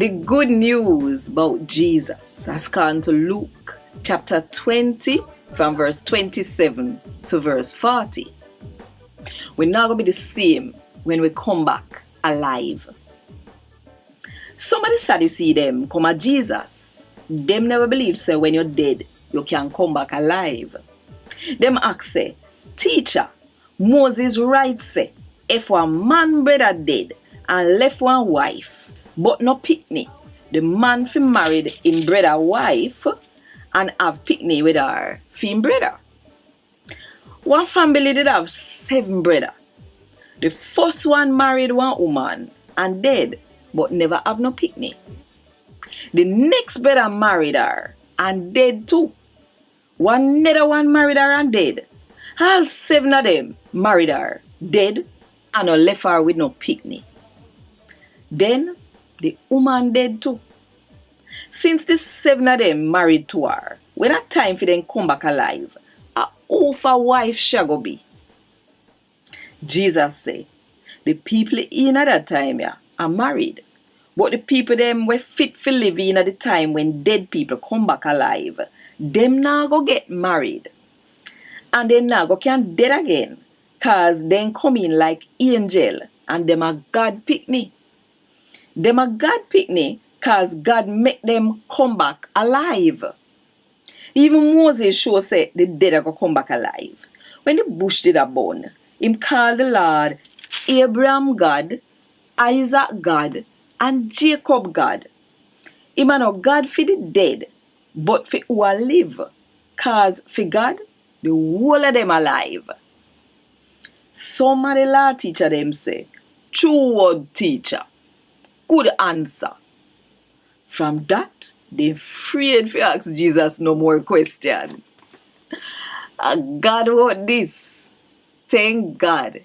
The good news about Jesus has come to Luke chapter 20 from verse 27 to verse 40. We're not going to be the same when we come back alive. Some of the Sadducees them come at Jesus. Them never believe say when you're dead, you can come back alive. Them ask say, Teacher, Moses write say, if one man brother dead and left one wife, but no picnic, the man fi married in brother wife and have picnic with her fin brother. One family did have 7 brother. The first one married one woman and dead, but never have no picnic. The next brother married her and dead too. Another one married her and dead. All 7 of them married her, dead, and no left her with no picnic. Then the woman dead too. Since the 7 of them married to her, when that time for them come back alive, how for wife shall go be? Jesus say, the people in at that time are married, but the people them were fit for live in at the time when dead people come back alive, them now go get married. And then now go can dead again, cause then come in like angel and them a God picnic. Them a God picnic cause God make them come back alive. Even Moses sure said the dead are going to come back alive. When the bush did a burn, him called the Lord Abraham God, Isaac God, and Jacob God. Him a not God for the dead, but for who are live. Cause for God, the whole of them alive. Some of the law teacher them say, true word teacher, good answer. From that, they afraid to ask Jesus no more question. Gad Wod Dis. Thank God